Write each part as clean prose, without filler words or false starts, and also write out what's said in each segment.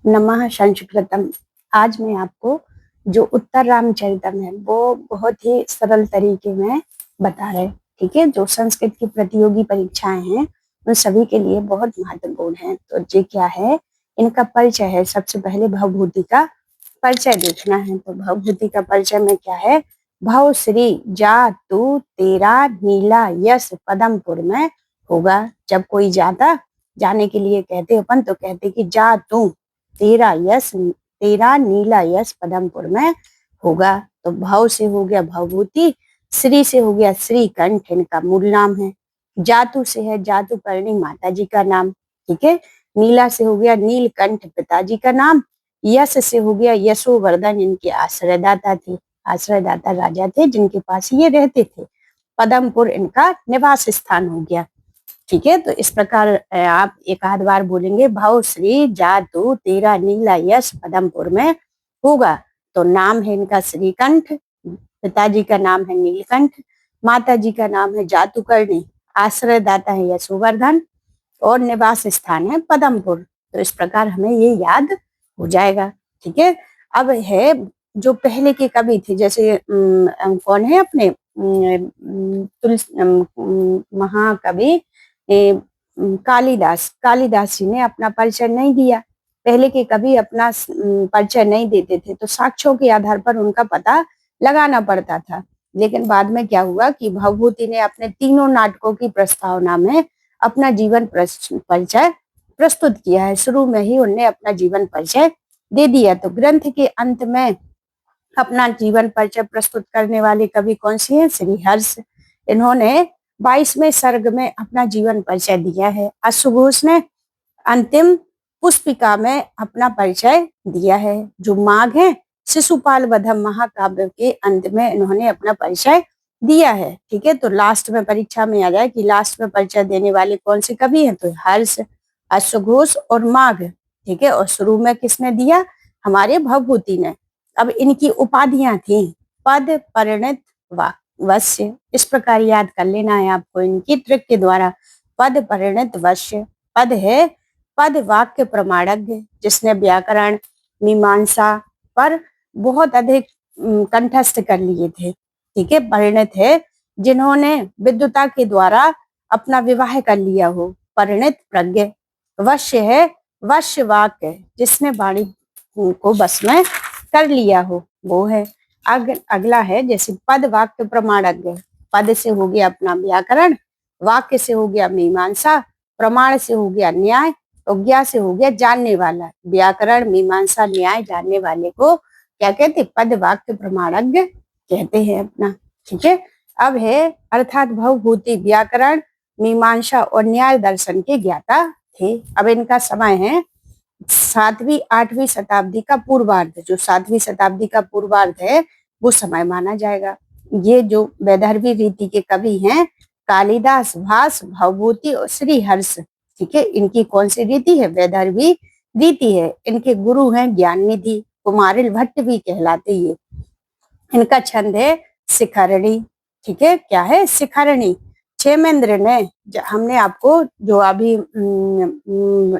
नमः संस्कृतम। आज मैं आपको जो उत्तर रामचरितम है वो बहुत ही सरल तरीके में बता रहे। ठीक है, जो संस्कृत की प्रतियोगी परीक्षाएं हैं उन सभी के लिए बहुत महत्वपूर्ण है। तो ये क्या है, इनका परिचय है। सबसे पहले भवभूति का परिचय देखना है। तो भवभूति का परिचय में क्या है, भव श्री जा तू तेरा नीला यश पदमपुर में होगा। जब कोई जाता जाने के लिए कहते अपन तो कहते कि जा तू तेरा नीला यश पदमपुर में होगा। तो भव से हो गया भवभूति, श्री से हो गया श्रीकंठ, इनका मूल नाम है। जातु से है जातुकर्णी माता जी का नाम। ठीक है, नीला से हो गया नीलकंठ पिताजी का नाम। यश से हो गया यशोवर्धन, इनके आश्रयदाता थे, आश्रयदाता राजा थे जिनके पास ये रहते थे। पदमपुर इनका निवास स्थान हो गया। ठीक है, तो इस प्रकार आप एक आध बार बोलेंगे, भव श्री जातु तेरा नीला यश पदमपुर में होगा। तो नाम है इनका श्रीकंठ, पिताजी का नाम है नीलकंठ, माता जी का नाम है जातुकर्णी, आश्रयदाता है यशोवर्धन और निवास स्थान है पदमपुर। तो इस प्रकार हमें ये याद हो जाएगा। ठीक है, अब है जो पहले के कवि थे, जैसे कौन है अपने महाकवि कालिदास। कालिदास जी ने अपना परिचय नहीं दिया। पहले के कवि अपना परिचय नहीं देते थे, तो साक्ष्यों के आधार पर उनका पता लगाना पड़ता था। लेकिन बाद में क्या हुआ कि भवभूति ने अपने तीनों नाटकों की प्रस्तावना में अपना जीवन परिचय प्रस्तुत किया है। शुरू में ही उन्होंने अपना जीवन परिचय दे दिया। तो ग्रंथ के अंत में अपना जीवन परिचय प्रस्तुत करने वाले कवि कौन सी है, श्री हर्ष। इन्होंने 22वें सर्ग में अपना जीवन परिचय दिया है। अश्वघोष ने अंतिम पुष्पिका में अपना परिचय दिया है। जो माघ है, शिशुपाल वधम महाकाव्य के अंत में इन्होंने अपना परिचय दिया है। ठीक है, तो लास्ट में परीक्षा में आ जाए कि लास्ट में परिचय देने वाले कौन से कवि हैं, तो हर्ष, अश्वघोष और माघ। ठीक है, और शुरू में किसने दिया, हमारे भवभूति ने। अब इनकी उपाधियां थी पद, परिणत, वश्य। इस प्रकार याद कर लेना है आपको इनकी ट्रिक के द्वारा। पद, परिणत, वश्य। पद है पद वाक्य प्रमाणज्ञ, जिसने व्याकरण मीमांसा पर बहुत अधिक कंठस्थ कर लिए थे। ठीक है, परिणत है जिन्होंने विद्वता के द्वारा अपना विवाह कर लिया हो, परिणत प्रज्ञ। वश्य है वश्य वाक्य, जिसने वाणी को बस में कर लिया हो, वो है। अगला है जैसे पद वाक्य प्रमाणज्ञ। पद से हो गया अपना व्याकरण, वाक्य से हो गया मीमांसा, प्रमाण से हो गया न्याय, और ज्ञा से हो गया जानने वाला। व्याकरण, मीमांसा, न्याय जानने वाले को क्या कहते, पद वाक्य प्रमाणज्ञ कहते हैं अपना। ठीक है, अब है अर्थात भवभूति व्याकरण, मीमांसा और न्याय दर्शन के ज्ञाता थे। अब इनका समय है 7वीं 8वीं शताब्दी का पूर्वार्ध। जो 7वीं शताब्दी का पूर्वार्ध है वो समय माना जाएगा। ये जो वैदर्भी रीति के कवि हैं, कालिदास, भास, भवभूति और श्री हर्ष। ठीक है, इनकी कौन सी रीति है, वैदर्भी रीति है। इनके गुरु हैं ज्ञाननिधि, कुमारिल भट्ट भी कहलाते ये। इनका छंद है शिखरणी। ठीक है, क्या है, शिखरणी। क्षेमेंद्र ने, हमने आपको जो अभी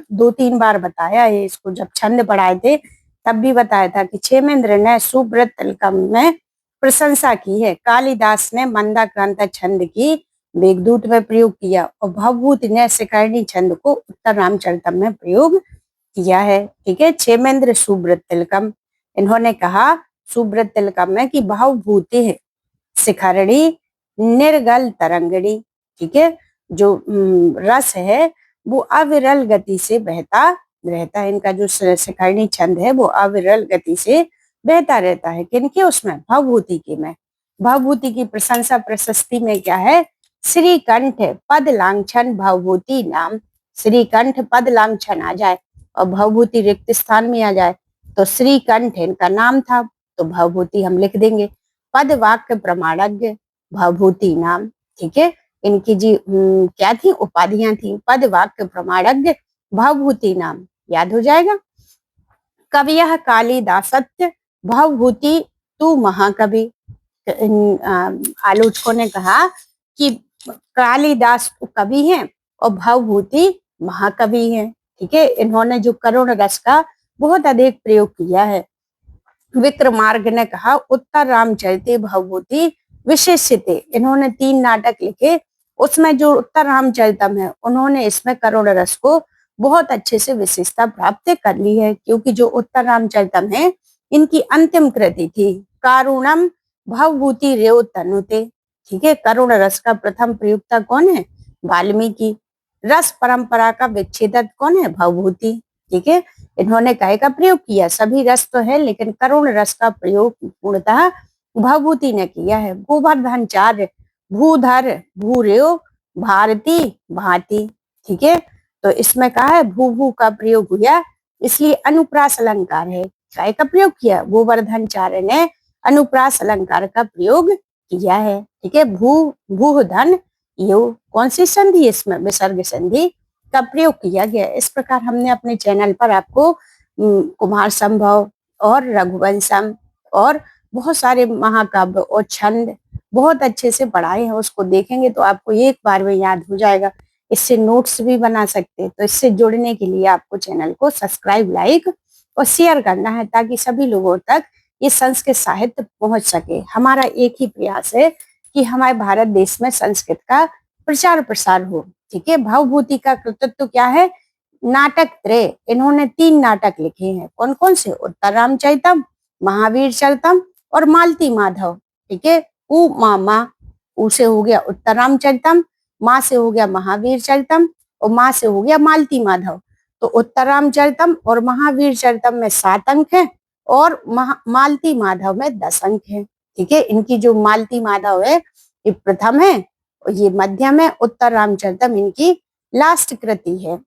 2-3 बार बताया है इसको, जब छंद पढ़ाए थे तब भी बताया था कि क्षेमेंद्र ने सुब्रत तिलकम में प्रशंसा की है। कालिदास ने मंदाक्रांता छंद की मेघदूत में प्रयोग किया और भवभूति ने शिखरणी छंद को उत्तर रामचरितम में प्रयोग किया है। ठीक है, क्षेमेंद्र सुब्रत तिलकम, इन्होंने कहा सुब्रत तिलकम में कि भवभूति है शिखरणी निर्गल तरंगड़ी। ठीक है, जो रस है वो अविरल गति से बहता रहता है। इनका जो शिखरणी छंद है वो अविरल गति से बहता रहता है। किनके, उसमें भवभूति के में। भवभूति की प्रशंसा प्रशस्ति में क्या है, श्रीकंठ पद लांछन भवभूति नाम। श्रीकंठ पद लांछन आ जाए और भवभूति रिक्त स्थान में आ जाए तो श्रीकंठ इनका नाम था, तो भवभूति हम लिख देंगे। पद वाक्य प्रमाणज्ञ भवभूति नाम। ठीक है, इनकी जी क्या थी, उपाधियां थी, पद वाक्य प्रमाणज्ञ भवभूति नाम, याद हो जाएगा। कवियः कालिदासत्य भवभूति तू महाकवि। आलोचकों ने कहा कि कालिदास कवि हैं और भवभूति महाकवि हैं। ठीक है, इन्होंने जो करुण रस का बहुत अधिक प्रयोग किया है। विक्रमार्क ने कहा उत्तर रामचरिते भवभूति विशेष्यते। इन्होंने 3 नाटक लिखे, उसमें जो उत्तर रामचरितम है उन्होंने इसमें करुण रस को बहुत अच्छे से विशेषता प्राप्त कर ली है, क्योंकि जो उत्तर रामचरितम है इनकी अंतिम कृति थी। कारुणम भवभूति रेव तनुते। ठीक है, करुण रस का प्रथम प्रयोक्ता कौन है? वाल्मीकि। रस परंपरा का विच्छेदक कौन है? भवभूति। ठीक है, इन्होंने काय का प्रयोग किया? सभी रस तो है, लेकिन करुण रस का प्रयोग पूर्णतः भवभूति ने किया है। गोवर्धनचार्य भूधर भूरेव भारती भांति। ठीक है, तो इसमें कहा है भू का प्रयोग हुआ, इसलिए अनुप्रास अलंकार है। काय का प्रयोग किया? गोवर्धनचार्य ने अनुप्रास अलंकार का प्रयोग किया है। ठीक है, भू धन यो कौन सी संधि? इसमें विसर्ग संधि का प्रयोग किया गया। इस प्रकार हमने अपने चैनल पर आपको कुमार संभव और रघुवंशम और बहुत सारे महाकाव्य और छंद बहुत अच्छे से पढ़ाए हैं। उसको देखेंगे तो आपको एक बार में याद हो जाएगा। इससे नोट्स भी बना सकते हैं। तो इससे जुड़ने के लिए आपको चैनल को सब्सक्राइब, लाइक और शेयर करना है, ताकि सभी लोगों तक ये संस्कृत साहित्य पहुंच सके। हमारा एक ही प्रयास है कि हमारे भारत देश में संस्कृत का प्रचार प्रसार हो। ठीक है, भवभूति का कृतित्व क्या है? नाटक त्रय। इन्होंने 3 नाटक लिखे हैं। कौन कौन से? उत्तर रामचरितम, महावीर चरितम और मालती माधव। ठीक है, उ मामा, उ से हो गया उत्तर रामचरितम, माँ से हो गया महावीर चरितम और माँ से हो गया मालती माधव। तो उत्तर रामचरितम और महावीर चरितम में 7 अंक है और मालती माधव में 10 अंक है। ठीक है, इनकी जो मालती माधव है ये प्रथम है, ये मध्यम है, उत्तर रामचरितम इनकी लास्ट कृति है।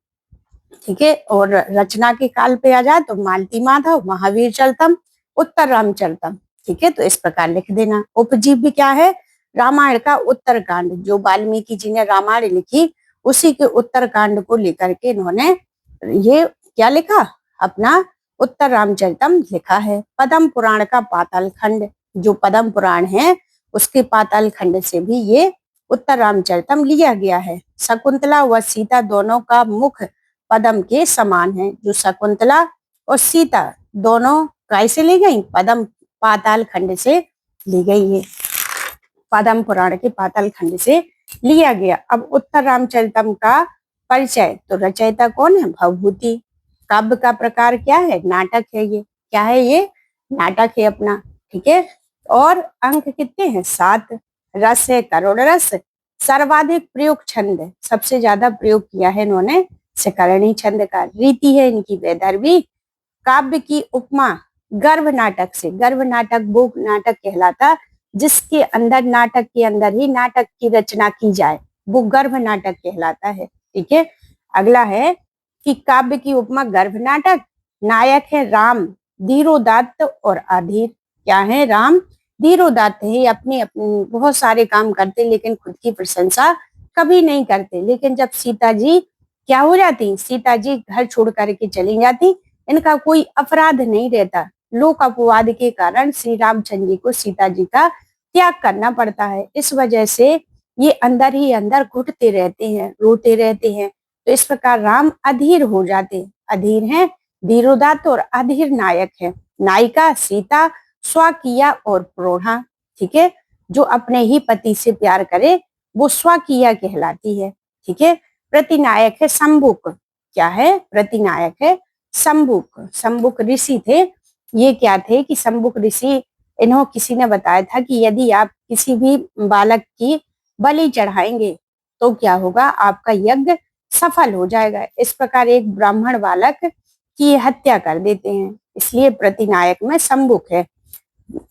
ठीक है, और रचना के काल पे आ जाए तो मालती माधव, महावीर चरितम, उत्तर रामचरितम। ठीक है, तो इस प्रकार लिख देना। उपजीव्य क्या है? रामायण का उत्तरकांड। जो वाल्मीकि जी ने रामायण लिखी उसी के उत्तरकांड को लेकर के इन्होंने ये क्या लिखा? अपना उत्तर रामचरितम लिखा है। पद्म पुराण का पाताल खंड, जो पद्म पुराण है उसके पाताल खंड से भी ये उत्तर रामचरितम लिया गया है। शकुंतला व सीता दोनों का मुख पद्म के समान है। जो शकुंतला और सीता दोनों कैसे ली गई? पद्म पाताल खंड से ली गई है। पद्म पुराण के पाताल खंड से लिया गया। अब उत्तर रामचरितम का परिचय। तो रचयिता कौन है? भवभूति। काव्य का प्रकार क्या है? नाटक है। ये क्या है? ये नाटक है अपना। ठीक है, और अंक कितने हैं? 7। रस है करुण रस। सर्वाधिक प्रयोग छंद, सबसे ज्यादा प्रयोग किया है इन्होंने शिखरणी छंद का। रीति है इनकी वैदर्भी। काव्य की उपमा गर्भ नाटक से। गर्भ नाटक वो नाटक कहलाता जिसके अंदर, नाटक के अंदर ही नाटक की रचना की जाए, वो गर्भ नाटक कहलाता है। ठीक है, अगला है कि काव्य की उपमा गर्भ नाटक। नायक है राम, धीरोदात्त और अधीर। क्या है? राम धीरोदात्त है, अपने बहुत सारे काम करते लेकिन खुद की प्रशंसा कभी नहीं करते। लेकिन जब सीता जी क्या हो जाती? सीता जी घर छोड़ करके चली जाती, इनका कोई अपराध नहीं रहता। लोक अपवाद के कारण श्री रामचंद्र जी को सीता जी का त्याग करना पड़ता है। इस वजह से ये अंदर ही अंदर घुटते रहते हैं, रोते रहते हैं। तो इस प्रकार राम अधीर हो जाते। अधीर हैं धीरोदात्त और अधीर नायक है। नायिका सीता स्वकीया और प्रोढ़ा। ठीक है, जो अपने ही पति से प्यार करे वो स्वकीया कहलाती है। ठीक है, प्रतिनायक है शंभुक। क्या है? प्रतिनायक है शंभुक। शंभुक ऋषि थे। ये क्या थे कि शंभुक ऋषि, इन्हों किसी ने बताया था कि यदि आप किसी भी बालक की बलि चढ़ाएंगे तो क्या होगा? आपका यज्ञ सफल हो जाएगा। इस प्रकार एक ब्राह्मण बालक की हत्या कर देते हैं, इसलिए प्रतिनायक में शंभुक है।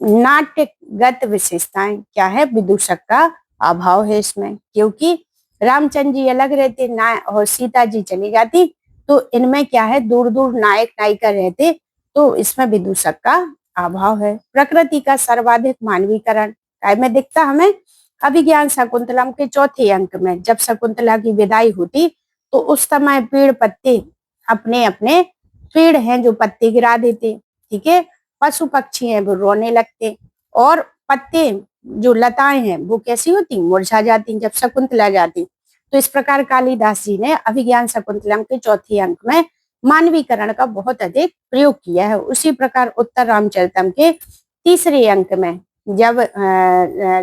नाट्यगत विशेषताएं क्या है? विदूषक का अभाव है इसमें, क्योंकि रामचंद्र जी अलग रहते ना और सीता जी चली जाती, तो इनमें क्या है? दूर दूर नायक नायिका रहते, तो इसमें विदूषक का अभाव है। प्रकृति का सर्वाधिक मानवीकरण में दिखता हमें अभिज्ञान शकुंतलम के 4थे अंक में। जब शकुंतला की विदाई होती तो उस समय पेड़ पत्ते अपने अपने पेड़ हैं जो पत्ते गिरा देते। ठीक है, पशु पक्षी हैं वो रोने लगते और पत्ते जो लताएं हैं वो कैसी होती? मुरझा जाती जब शकुंतला जाती। तो इस प्रकार कालिदास जी ने अभिज्ञान शकुंतलम के 4थे अंक में मानवीकरण का बहुत अधिक प्रयोग किया है। उसी प्रकार उत्तर रामचरितम के तीसरे अंक में जब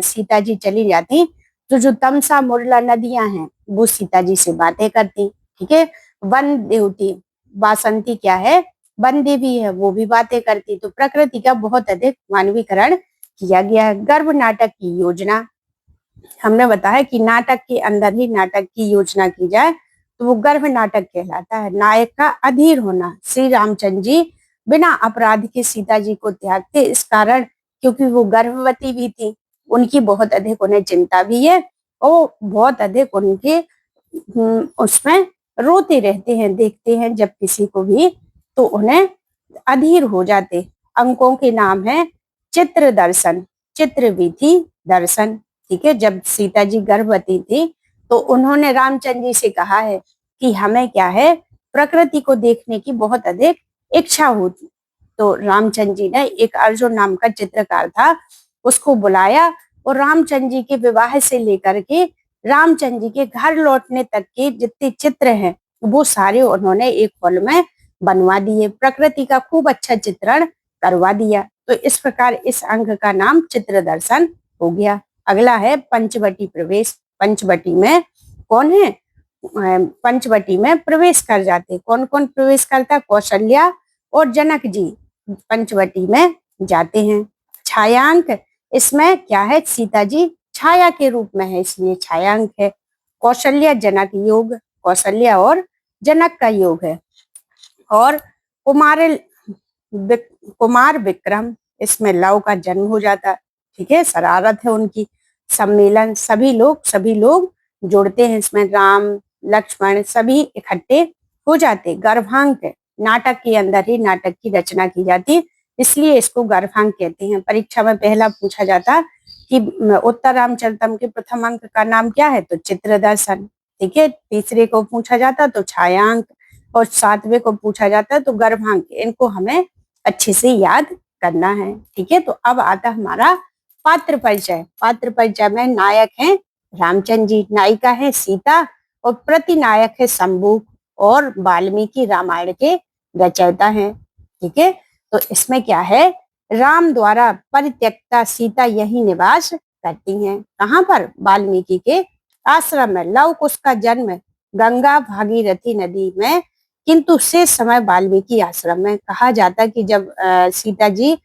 सीता जी चली जाती तो जो तमसा मुरला नदियां हैं वो सीता जी से बातें करती, ठीक है। वन देवती बासंती क्या है, वन देवी है, वो भी बातें करती। तो प्रकृति का बहुत अधिक मानवीकरण किया गया है। गर्भ नाटक की योजना, हमने बताया कि नाटक के अंदर ही नाटक की योजना की जाए तो वो गर्भ नाटक कहलाता है। नायक का अधीर होना, श्री रामचंद्र जी बिना अपराध के सीता जी को त्यागते, इस कारण क्योंकि वो गर्भवती भी थी, उनकी बहुत अधिक उन्हें चिंता भी है और बहुत अधिक उनके उसमें रोते रहते हैं, देखते हैं जब किसी को भी तो उन्हें अधीर हो जाते। अंकों के नाम है चित्र दर्शन, चित्र विधि दर्शन, ठीक है। जब सीता जी गर्भवती थी तो उन्होंने रामचंद्र जी से कहा है कि हमें क्या है, प्रकृति को देखने की बहुत अधिक इच्छा होती। तो रामचंद्र जी ने एक अर्जुन नाम का चित्रकार था, उसको बुलाया और रामचंद्र जी के विवाह से लेकर के रामचंद्र जी के घर लौटने तक के जितने चित्र हैं वो सारे उन्होंने एक हॉल में बनवा दिए, प्रकृति का खूब अच्छा चित्रण करवा दिया। तो इस प्रकार इस अंक का नाम चित्र दर्शन हो गया। अगला है पंचवटी प्रवेश। पंचवटी में कौन है, पंचवटी में प्रवेश कर जाते, कौन कौन प्रवेश करता, कौशल्या और जनक जी पंचवटी में जाते हैं। छायांक, इसमें क्या है, सीता जी छाया के रूप में है इसलिए छायांक है। कौशल्या जनक योग, कौशल्या और जनक का योग है। और कुमार विक्रम, इसमें लव का जन्म हो जाता, ठीक है, शरारत है उनकी। सम्मेलन, सभी लोग जोड़ते हैं इसमें, राम लक्ष्मण सभी इकट्ठे हो जाते। गर्भांक, नाटक के अंदर ही नाटक की रचना की जाती, इसलिए इसको गर्भांक कहते हैं। परीक्षा में पहला पूछा जाता कि उत्तर रामचरितम के प्रथम अंक का नाम क्या है, तो चित्र दर्शन, ठीक है। तीसरे को पूछा जाता तो छायांक और सातवें को पूछा जाता है तो गर्भांक। इनको हमें अच्छे से याद करना है, ठीक है। तो अब आता हमारा पात्र परिचय। पात्र परिचय में नायक है रामचंद्र जी, नायिका है सीता और प्रतिनायक है शंभु और वाल्मीकि रामायण के रचयिता हैं, ठीक है। तो इसमें क्या है, राम द्वारा परित्यक्ता सीता यही निवास करती हैं, कहाँ पर, वाल्मीकि के आश्रम में। लव कुश का जन्म गंगा भागीरथी नदी में, किंतु से समय वाल्मीकि आश्रम में। कहा जाता कि जब सीता जी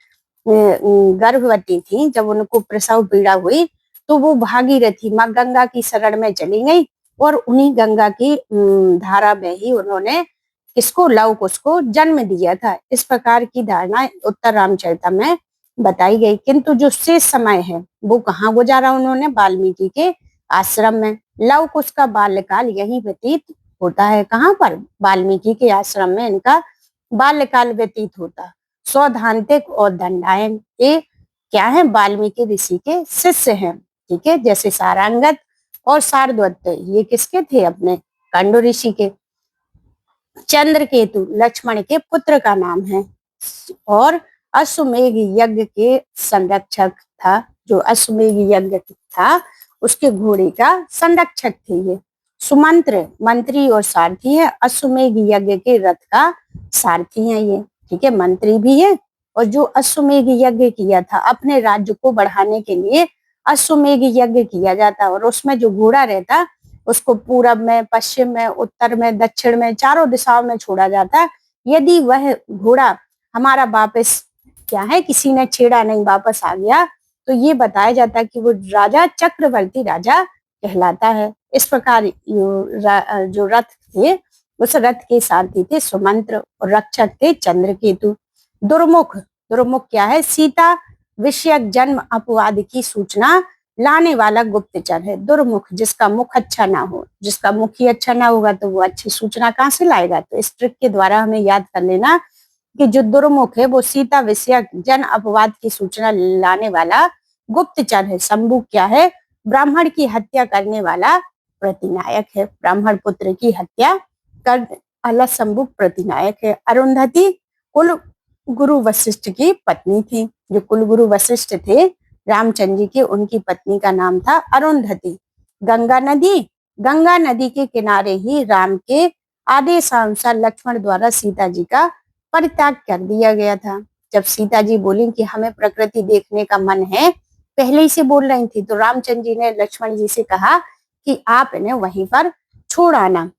गर्भवती थी, जब उनको प्रसव पीड़ा हुई तो वो भागीरथी माँ गंगा की शरण में चली गई और उन्हीं गंगा की धारा में ही उन्होंने किसको, लव कुश को जन्म दिया था। इस प्रकार की धारणा उत्तर रामचरितम में बताई गई। किंतु जो शेष समय है वो कहाँ गुजारा उन्होंने, वाल्मीकि के आश्रम में। लव कुश का बाल्यकाल यही व्यतीत होता है, कहाँ पर, वाल्मीकि के आश्रम में इनका बाल्यकाल व्यतीत होता। सौधांतिक और दंडायन ये क्या है, वाल्मीकि ऋषि के शिष्य हैं, ठीक है। जैसे सारंगत और शार्दूल ये किसके थे, अपने कंडू ऋषि के। चंद्रकेतु लक्ष्मण के पुत्र का नाम है और अश्वमेघ यज्ञ के संरक्षक था। जो अश्वमेघ यज्ञ था उसके घोड़े का संरक्षक थे ये। सुमंत्र मंत्री और सारथी है, अश्वमेघ यज्ञ के रथ का सारथी है ये, ठीक है, मंत्री भी है। और जो अश्वमेघ यज्ञ किया था अपने राज्य को बढ़ाने के लिए अश्वमेघ यज्ञ किया जाता और उसमें जो घोड़ा रहता उसको पूरब में, पश्चिम में, उत्तर में, दक्षिण में, चारों दिशाओं में छोड़ा जाता। यदि वह घोड़ा हमारा वापस क्या है, किसी ने छेड़ा नहीं, वापस आ गया तो ये बताया जाता कि वो राजा चक्रवर्ती राजा कहलाता है। इस प्रकार जो रथ थे उस रथ के सारथी थे सुमंत्र और रक्षक थे चंद्रकेतु। दुर्मुख, दुर्मुख क्या है, सीता विषयक जन्म अपवाद की सूचना लाने वाला गुप्तचर है। दुर्मुख जिसका मुख अच्छा ना हो, जिसका मुख ही अच्छा ना होगा तो वो अच्छी सूचना कहाँ से लाएगा। तो इस ट्रिक के द्वारा हमें याद कर लेना कि जो दुर्मुख है वो सीता विषयक जन अपवाद की सूचना लाने वाला गुप्तचर है। शंभु क्या है, ब्राह्मण की हत्या करने वाला प्रतिनायक है, ब्राह्मण पुत्र की हत्या कर वाला शंभु प्रतिनायक है। अरुंधति कुल गुरु वशिष्ठ की पत्नी थी। जो कुल गुरु वशिष्ठ थे रामचंद्र जी के, उनकी पत्नी का नाम था अरुंधति। गंगा नदी, गंगा नदी के किनारे ही राम के आदेशानुसार लक्ष्मण द्वारा सीता जी का परित्याग कर दिया गया था। जब सीता जी बोली कि हमें प्रकृति देखने का मन है, पहले ही से बोल रही थी, तो रामचंद्र जी ने लक्ष्मण जी से कहा कि आप इन्हें वहीं पर छोड़ आना।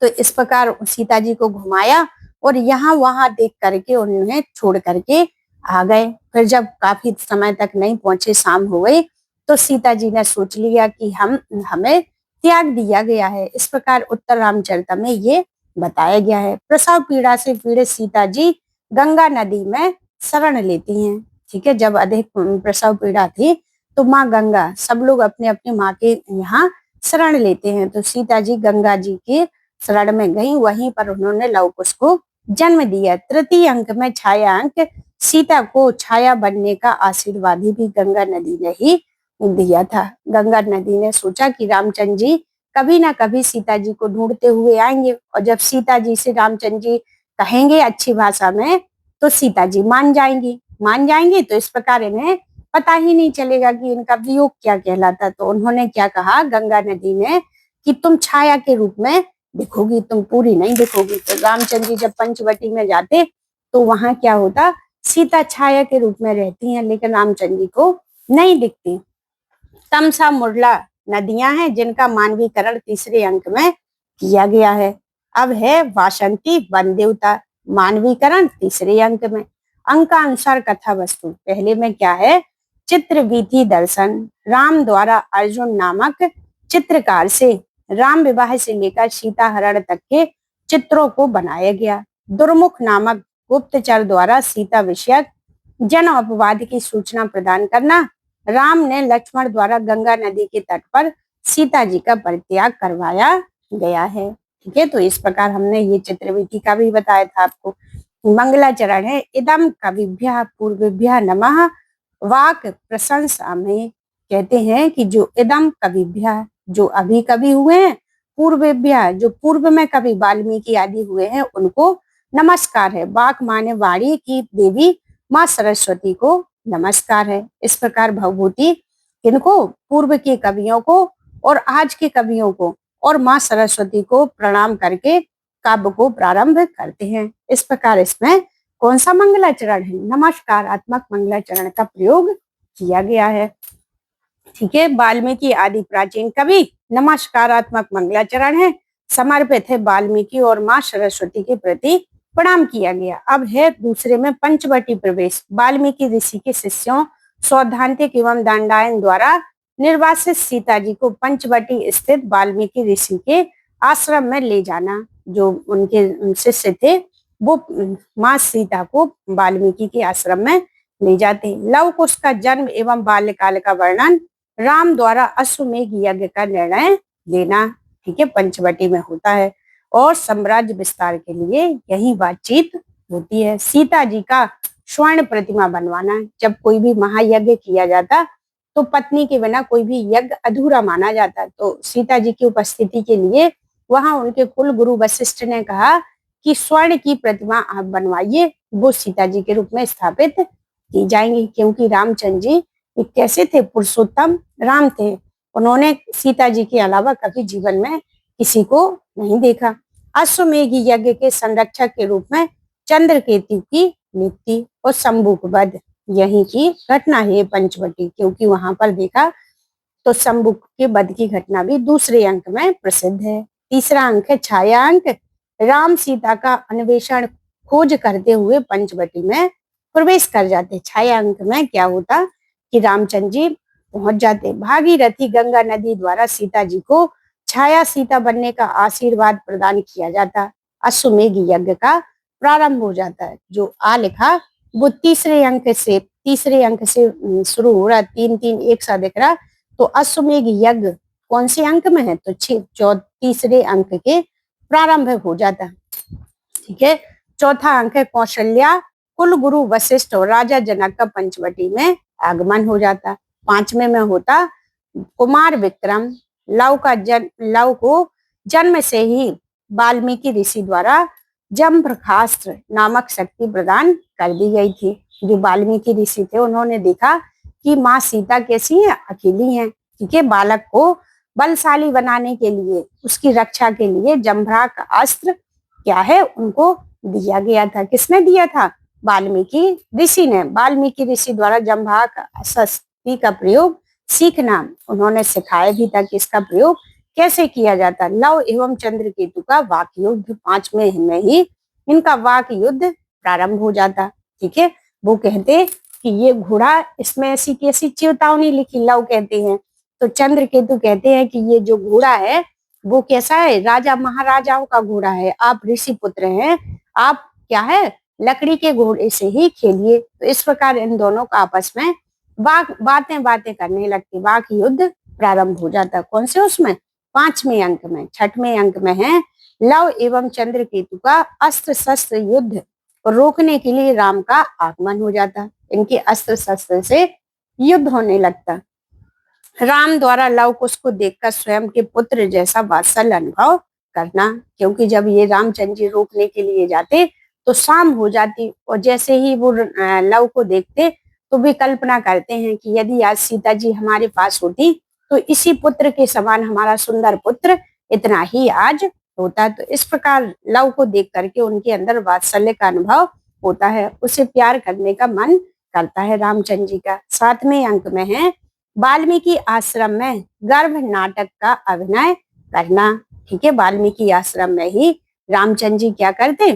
तो इस प्रकार सीता जी को घुमाया और यहाँ वहां देख करके उन्हें छोड़ करके आ गए। फिर जब काफी समय तक नहीं पहुंचे, शाम हो गई, तो सीता जी ने सोच लिया कि हमें त्याग दिया गया है। इस प्रकार उत्तर रामचरित में ये बताया गया है। प्रसव पीड़ा से पीड़ित सीता जी गंगा नदी में शरण लेती हैं। ठीक है, जब अधिक प्रसव पीड़ा थी तो माँ गंगा, सब लोग अपने अपने माँ के यहाँ शरण लेते हैं। तो सीता जी गंगा जी के शरण में गई, वहीं पर उन्होंने लव कुश को जन्म दिया। तृतीय अंक में छाया अंक, सीता को छाया बनने का आशीर्वाद भी गंगा नदी ने ही दिया था। गंगा नदी ने सोचा कि रामचंद्र जी कभी ना कभी सीता जी को ढूंढते हुए आएंगे, और जब सीता जी से रामचंद्र जी कहेंगे अच्छी भाषा में, तो सीता जी मान जाएंगी। तो इस प्रकार इन्हें पता ही नहीं चलेगा कि इनका वियोग क्या कहलाता। तो उन्होंने क्या कहा गंगा नदी ने कि तुम छाया के रूप में दिखोगी, तुम पूरी नहीं दिखोगी। तो रामचंद्र जी जब पंचवटी में जाते तो वहां क्या होता, सीता छाया के रूप में रहती हैं, लेकिन रामचंद्र जी को नहीं दिखती। तमसा मुरला नदियां हैं जिनका मानवीकरण तीसरे अंक में किया गया है। अब है वासंती वन देवता, मानवीकरण तीसरे अंक में। अंकानुसार कथा वस्तु पहले में क्या है, चित्र वीथी दर्शन, राम द्वारा अर्जुन नामक चित्रकार से राम विवाह से लेकर सीता हरण तक के चित्रों को बनाया गया। दुर्मुख नामक गुप्तचर द्वारा सीता विषयक जन अपवाद की सूचना प्रदान करना। राम ने लक्ष्मण द्वारा गंगा नदी के तट पर सीता जी का परित्याग करवाया गया है। ठीक है, तो इस प्रकार हमने ये चित्रवीथी का भी बताया था आपको। मंगलाचरण है, इदम कविभ्यः पूर्वेभ्यः नमः। वाक प्रशंसा में कहते हैं कि जो इदम कविभ्यः, जो अभी कवि हुए हैं, पूर्वेभ्यः, जो पूर्व में कवि वाल्मीकि आदि हुए हैं, उनको नमस्कार है। वाक माने वाणी की देवी माँ सरस्वती को नमस्कार है। इस प्रकार भवभूति इनको पूर्व के कवियों को और आज के कवियों को और माँ सरस्वती को प्रणाम करके काव्य को प्रारंभ करते हैं। इस प्रकार इसमें कौन सा मंगलाचरण है, नमस्कारात्मक मंगलाचरण का प्रयोग किया गया है। ठीक है, वाल्मीकि आदि प्राचीन कवि, नमस्कारात्मक मंगलाचरण है, समर्पित है वाल्मीकि और माँ सरस्वती के प्रति प्रणाम किया गया। अब है दूसरे में पंचवटी प्रवेश। वाल्मीकि ऋषि के शिष्यों सौद्धांतिक एवं दंडायन द्वारा निर्वासित सीता जी को पंचवटी स्थित वाल्मीकि ऋषि के आश्रम में ले जाना। जो उनके शिष्य थे वो माँ सीता को वाल्मीकि के आश्रम में ले जाते। लव कुश का जन्म एवं बाल्यकाल का वर्णन, राम द्वारा अश्वमेघ यज्ञ का निर्णय लेना। ठीक है, पंचवटी में होता है, और साम्राज्य विस्तार के लिए यही बातचीत होती है। सीता जी का स्वर्ण प्रतिमा बनवाना, जब कोई भी महायज्ञ किया जाता तो पत्नी के बिना कोई भी यज्ञ अधूरा माना जाता। तो सीता जी की उपस्थिति के लिए वहां उनके कुल गुरु वशिष्ठ ने कहा कि स्वर्ण की प्रतिमा आप बनवाइए, वो सीता जी के रूप में स्थापित की जाएंगी। क्योंकि रामचंद्र जी कैसे थे, पुरुषोत्तम राम थे, उन्होंने सीता जी के अलावा कभी जीवन में किसी को नहीं देखा। अश्वमेघ यज्ञ के संरक्षक के रूप में चंद्रकेतु की नियुक्ति और शंभु वध, यही की घटना है पंचवटी, क्योंकि वहां पर देखा तो शंभु के वध की घटना भी दूसरे अंक में प्रसिद्ध है। तीसरा अंक है छाया अंक, राम सीता का अन्वेषण खोज करते हुए पंचवटी में प्रवेश कर जाते। छाया अंक में क्या होता कि रामचंद्र जी पहुंच जाते। भागीरथी गंगा नदी द्वारा सीता जी को छाया सीता बनने का आशीर्वाद प्रदान किया जाता। अश्वमेघ यज्ञ का प्रारंभ हो जाता है। जो आ लिखा वो तीसरे अंक से शुरू हो रहा, 3-3 एक साथ दिख रहा। तो अश्वमेघ यज्ञ कौन से अंक में है, तो तीसरे अंक के प्रारंभ हो जाता। ठीक है, चौथा अंक है कौशल्या, कुल गुरु वशिष्ठ और राजा जनक का पंचवटी में आगमन हो जाता। पांचवें में होता कुमार विक्रम, लव को जन्म से ही वाल्मीकि ऋषि द्वारा जम्प्रखास्त्र नामक शक्ति प्रदान कर दी गई थी। जो वाल्मीकि ऋषि थे उन्होंने देखा कि माँ सीता कैसी है, अकेली हैं। ठीक है, बालक को बलशाली बनाने के लिए, उसकी रक्षा के लिए जम्भरा का अस्त्र क्या है उनको दिया गया था। किसने दिया था? वाल्मीकि ऋषि ने। वाल्मीकि ऋषि द्वारा जम्भा का शस्त्र का प्रयोग सीखना उन्होंने सिखाया भी था कि इसका प्रयोग कैसे किया जाता। लव एवं चंद्रकेतु का वाक युद्ध 5 मई में ही इनका वाक युद्ध प्रारंभ हो जाता। ठीक है, वो कहते कि ये घोड़ा, इसमें ऐसी कैसी चेतावनी लिखी, लव कहते हैं। तो चंद्रकेतु कहते हैं कि ये जो घोड़ा है वो कैसा है? राजा महाराजाओं का घोड़ा है, आप ऋषि पुत्र हैं, आप क्या है लकड़ी के घोड़े से ही खेलिए। तो इस प्रकार इन दोनों का आपस में बातें करने लगती, वाक युद्ध प्रारंभ हो जाता। कौन से उसमें? 5वें अंक में। 6वें अंक में है लव एवं चंद्रकेतु का अस्त्र शस्त्र युद्ध रोकने के लिए राम का आगमन हो जाता। इनके अस्त्र शस्त्र से युद्ध होने लगता। राम द्वारा लव कुश को देखकर स्वयं के पुत्र जैसा वात्सल्य अनुभव करना, क्योंकि जब ये रामचंद्र जी रोकने के लिए जाते तो शाम हो जाती और जैसे ही वो लव को देखते तो वे कल्पना करते हैं कि यदि आज सीता जी हमारे पास होती तो इसी पुत्र के समान हमारा सुंदर पुत्र इतना ही आज होता। तो इस प्रकार लव को देख करके उनके अंदर वात्सल्य का अनुभव होता है, उसे प्यार करने का मन करता है रामचंद्र जी का। 7वें अंक में है वाल्मीकि आश्रम में गर्भ नाटक का अभिनय करना। ठीक है, वाल्मीकि आश्रम में ही रामचंद्र जी क्या करते?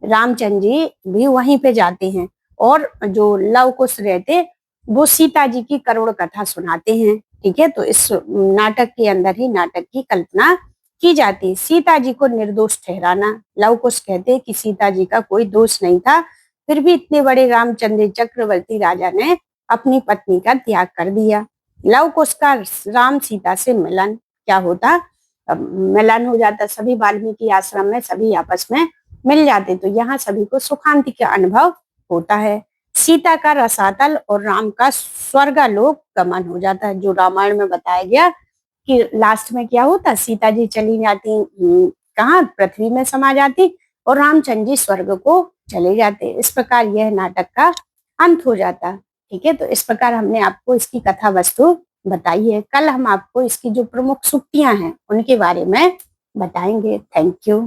रामचंद्र जी भी वहीं पे जाते हैं और जो लव कुश रहते वो सीता जी की करुण कथा सुनाते हैं। ठीक है, तो इस नाटक के अंदर ही नाटक की कल्पना की जाती है। सीता जी को निर्दोष ठहराना। लव कुश कहते कि सीता जी का कोई दोष नहीं था, फिर भी इतने बड़े रामचंद्र चक्रवर्ती राजा ने अपनी पत्नी का त्याग कर दिया। लव कुश का राम सीता से मिलन क्या होता? मिलन हो जाता, सभी वाल्मीकि आश्रम में सभी आपस में मिल जाते, तो यहाँ सभी को सुखांति का अनुभव होता है। सीता का रसातल और राम का स्वर्गलोक गमन हो जाता है। जो रामायण में बताया गया कि लास्ट में क्या होता? सीता जी चली जाती कहाँ? पृथ्वी में समा जाती और रामचंद्र जी स्वर्ग को चले जाते। इस प्रकार यह नाटक का अंत हो जाता। ठीक है, तो इस प्रकार हमने आपको इसकी कथा वस्तु बताई है। कल हम आपको इसकी जो प्रमुख सूक्तियां हैं उनके बारे में बताएंगे। Thank you.